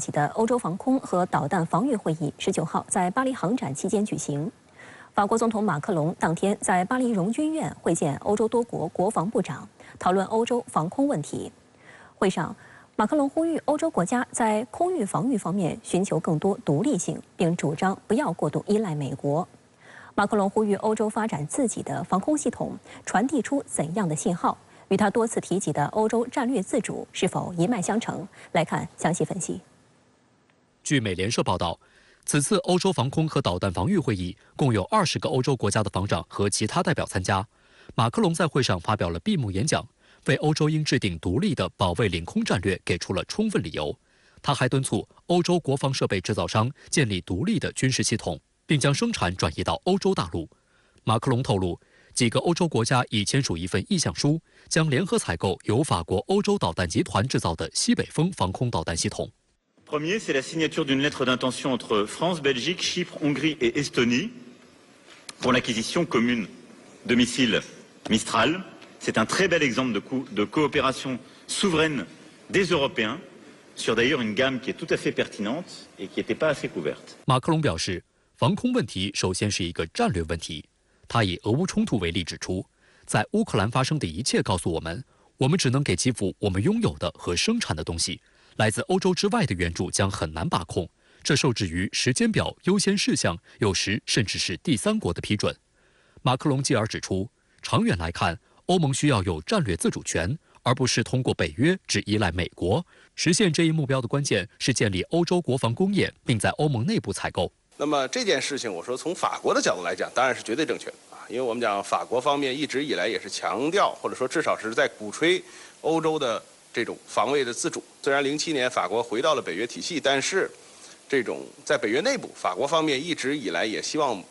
起的欧洲防空和导弹防御会议19号在巴黎航展期间举行。法国总统马克龙当天在巴黎荣军院会见欧洲多国国防部长，讨论欧洲防空问题。会上，马克龙呼吁欧洲国家在空域防御方面寻求更多独立性，并主张不要过度依赖美国。马克龙呼吁欧洲发展自己的防空系统，传递出怎样的信号？与他多次提及的欧洲战略自主是否一脉相承？来看详细分析。据美联社报道，此次欧洲防空和导弹防御会议共有20个欧洲国家的防长和其他代表参加。马克龙在会上发表了闭幕演讲，为欧洲应制定独立的保卫领空战略给出了充分理由。他还敦促欧洲国防设备制造商建立独立的军事系统，并将生产转移到欧洲大陆。马克龙透露，几个欧洲国家已签署一份意向书，将联合采购由法国欧洲导弹集团制造的西北风防空导弹系统。Premier, c'est la signature d'une lettre d'intention entre France, Belgique, Chypre, Hongrie et Estonie pour l'acquisition commune de missiles Mistral. C'est un très bel exemple de coopération souveraine des Européens sur d'ailleurs une gamme qui est tout à fait pertinente et qui n'était pas assez couverte. 马克龙表示，防空问题首先是一个战略问题。他以俄乌冲突为例指出，在乌克兰发生的一切告诉我们，我们只能给基辅我们拥有的和生产的东西。来自欧洲之外的援助将很难把控，这受制于时间表、优先事项，有时甚至是第三国的批准。马克龙继而指出，长远来看，欧盟需要有战略自主权，而不是通过北约只依赖美国。实现这一目标的关键是建立欧洲国防工业，并在欧盟内部采购。那么这件事情，我说从法国的角度来讲，当然是绝对正确的啊，因为我们讲法国方面一直以来也是强调，或者说至少是在鼓吹欧洲的这种防卫的自主。虽然07年法国回到了北约体系，但是这种在北约内部，法国方面一直以来也希望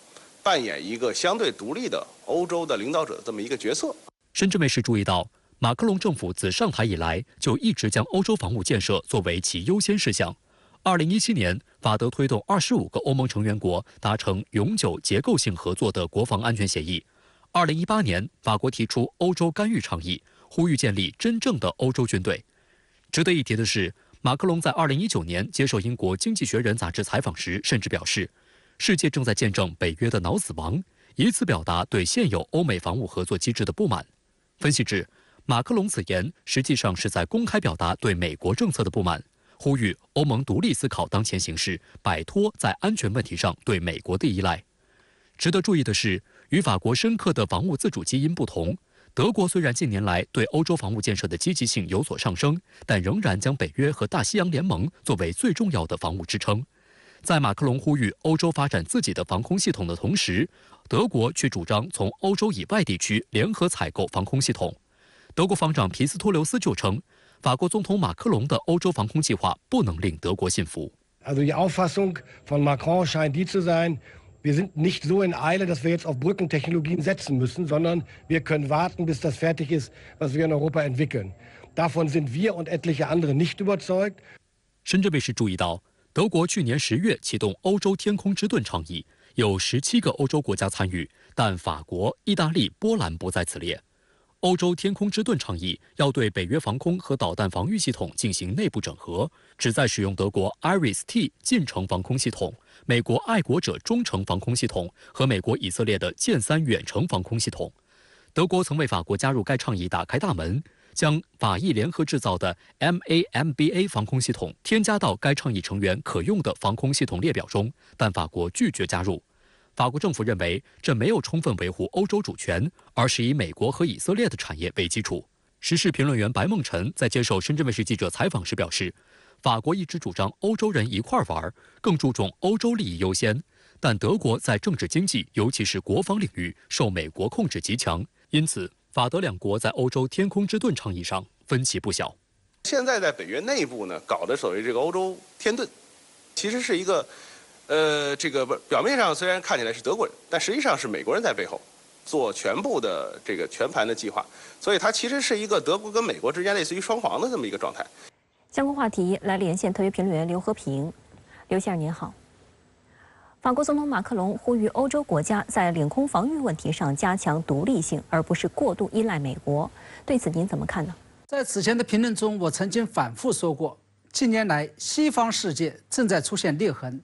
扮演一个相对独立的欧洲的领导者的这么一个角色。深圳卫视注意到，马克龙政府自上台以来就一直将欧洲防务建设作为其优先事项。2017年，法德推动25个欧盟成员国达成永久结构性合作的国防安全协议。2018年，法国提出欧洲干预倡议，呼吁建立真正的欧洲军队。值得一提的是，马克龙在2019年接受英国《经济学人》杂志采访时，甚至表示，世界正在见证北约的脑死亡，以此表达对现有欧美防务合作机制的不满。分析指，马克龙此言实际上是在公开表达对美国政策的不满，呼吁欧盟独立思考当前形势，摆脱在安全问题上对美国的依赖。值得注意的是，与法国深刻的防务自主基因不同，德国虽然近年来对欧洲防务建设的积极性有所上升，但仍然将北约和大西洋联盟作为最重要的防务支撑。在马克龙呼吁欧洲发展自己的防空系统的同时，德国却主张从欧洲以外地区联合采购防空系统。德国防长皮斯托留斯就称，法国总统马克龙的欧洲防空计划不能令德国信服。Also die Auffassung von Macron scheint die zu sein, wir sind nicht so in Eile, dass wir jetzt auf Brückentechnologien setzen müssen, sondern wir können warten, bis das fertig ist, was wir in Europa entwickeln. Davon sind wir und etliche andere nicht überzeugt. 深圳卫视注意到，德国去年10月启动欧洲天空之盾倡议，有17个欧洲国家参与，但法国、意大利、波兰不在此列。欧洲天空之盾倡议要对北约防空和导弹防御系统进行内部整合，旨在使用德国 IRIS-T 近程防空系统、美国爱国者中程防空系统和美国以色列的剑3远程防空系统。德国曾为法国加入该倡议打开大门，将法意联合制造的 MAMBA 防空系统添加到该倡议成员可用的防空系统列表中，但法国拒绝加入。法国政府认为这没有充分维护欧洲主权，而是以美国和以色列的产业为基础。时事评论员白梦辰在接受深圳卫视记者采访时表示，法国一直主张欧洲人一块玩，更注重欧洲利益优先，但德国在政治经济，尤其是国防领域受美国控制极强，因此法德两国在欧洲天空之盾倡议上分歧不小。现在在北约内部呢，搞的所谓这个欧洲天盾，其实是一个这个表面上虽然看起来是德国人，但实际上是美国人在背后做全部的这个全盘的计划，所以它其实是一个德国跟美国之间类似于双簧的这么一个状态。相关话题来连线特约评论员刘和平。刘先生您好。法国总统马克龙呼吁欧洲国家在领空防御问题上加强独立性，而不是过度依赖美国。对此您怎么看呢？在此前的评论中，我曾经反复说过，近年来西方世界正在出现裂痕，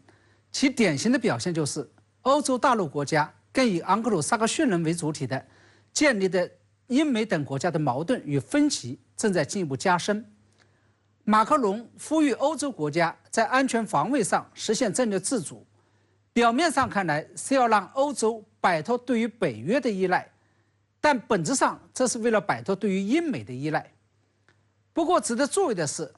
其典型的表现就是欧洲大陆国家跟以盎格鲁撒克逊人为主体的建立的英美等国家的矛盾与分歧正在进一步加深。马克龙呼吁欧洲国家在安全防卫上实现战略自主，表面上看来是要让欧洲摆脱对于北约的依赖，但本质上这是为了摆脱对于英美的依赖。不过值得注意的是，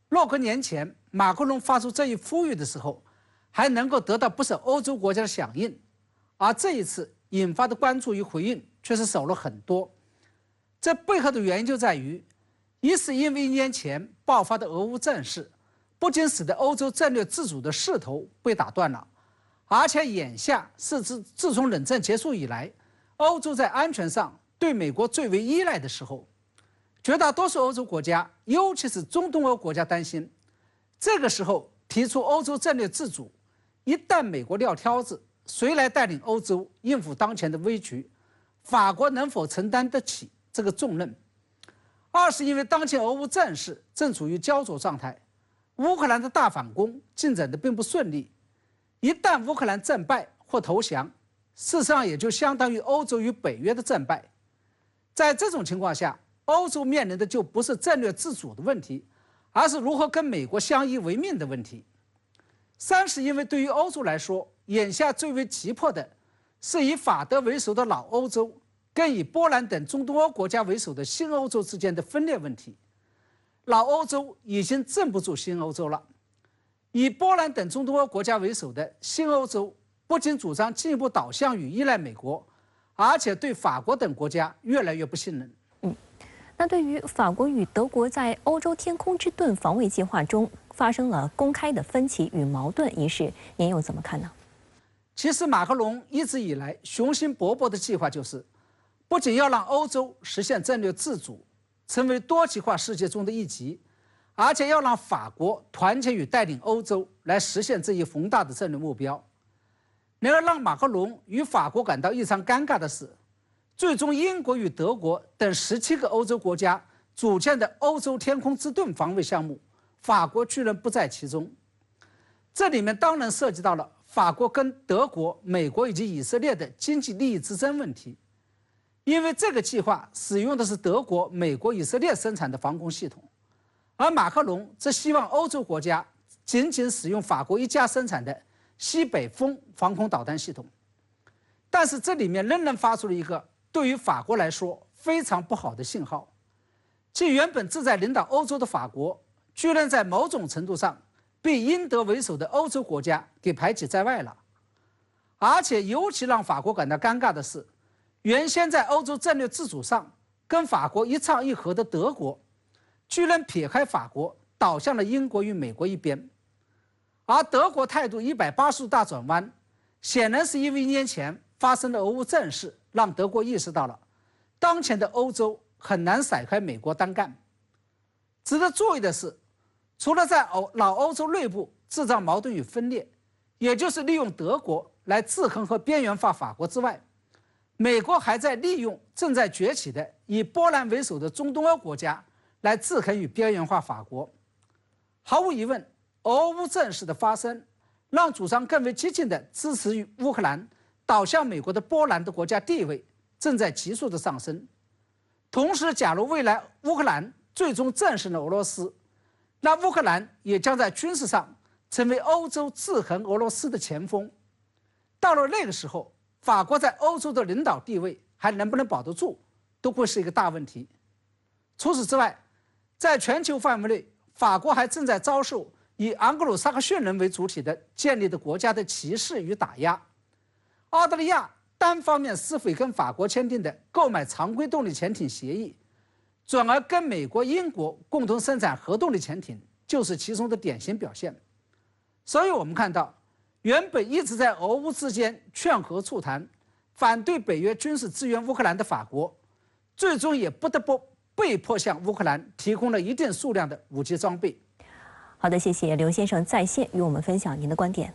若干年前马克龙发出这一呼吁的时候，还能够得到不少欧洲国家的响应，而这一次引发的关注与回应却是少了很多。这背后的原因就在于，一是因为1年前爆发的俄乌战事，不仅使得欧洲战略自主的势头被打断了，而且眼下是自从冷战结束以来，欧洲在安全上对美国最为依赖的时候。绝大多数欧洲国家，尤其是中东欧国家担心，这个时候提出欧洲战略自主，一旦美国撂挑子，谁来带领欧洲应付当前的危局？法国能否承担得起这个重任？二是因为当前俄乌战事正处于焦灼状态，乌克兰的大反攻进展得并不顺利，一旦乌克兰战败或投降，事实上也就相当于欧洲与北约的战败。在这种情况下，欧洲面临的就不是战略自主的问题，而是如何跟美国相依为命的问题。三是因为对于欧洲来说，眼下最为急迫的是以法德为首的老欧洲跟以波兰等中东欧国家为首的新欧洲之间的分裂问题。老欧洲已经镇不住新欧洲了，以波兰等中东欧国家为首的新欧洲不仅主张进一步导向与依赖美国，而且对法国等国家越来越不信任。那对于法国与德国在欧洲天空之盾防卫计划中发生了公开的分歧与矛盾一事，您又怎么看呢？其实马克龙一直以来雄心勃勃的计划就是，不仅要让欧洲实现战略自主，成为多极化世界中的一极，而且要让法国团结与带领欧洲来实现这一宏大的战略目标。然而让马克龙与法国感到异常尴尬的是，最终英国与德国等17个欧洲国家组建的欧洲天空之盾防卫项目，法国居然不在其中。这里面当然涉及到了法国跟德国、美国以及以色列的经济利益之争问题，因为这个计划使用的是德国、美国、以色列生产的防空系统，而马克龙则希望欧洲国家仅使用法国一家生产的西北风防空导弹系统。但是这里面仍然发出了一个对于法国来说非常不好的信号，即原本志在领导欧洲的法国，居然在某种程度上被英德为首的欧洲国家给排挤在外了。而且尤其让法国感到尴尬的是，原先在欧洲战略自主上跟法国一唱一和的德国，居然撇开法国倒向了英国与美国一边。而德国态度180度大转弯，显然是因为1年前发生的俄乌战事，让德国意识到了当前的欧洲很难甩开美国单干。值得注意的是，除了在老欧洲内部制造矛盾与分裂，也就是利用德国来制衡和边缘化法国之外，美国还在利用正在崛起的以波兰为首的中东欧国家来制衡与边缘化法国。毫无疑问，俄乌战事的发生让主张更为激进的支持于乌克兰倒向美国的波兰的国家地位正在急速的上升。同时，假如未来乌克兰最终战胜了俄罗斯，那乌克兰也将在军事上成为欧洲制衡俄罗斯的前锋。到了那个时候，法国在欧洲的领导地位还能不能保得住，都会是一个大问题。除此之外，在全球范围内，法国还正在遭受以盎格鲁撒克逊人为主体的建立的国家的歧视与打压。澳大利亚单方面撕毁跟法国签订的购买常规动力潜艇协议，转而跟美国、英国共同生产核动力潜艇，就是其中的典型表现。所以我们看到，原本一直在俄乌之间劝和促谈，反对北约军事支援乌克兰的法国，最终也不得不被迫向乌克兰提供了一定数量的武器装备。好的，谢谢刘先生在线与我们分享您的观点。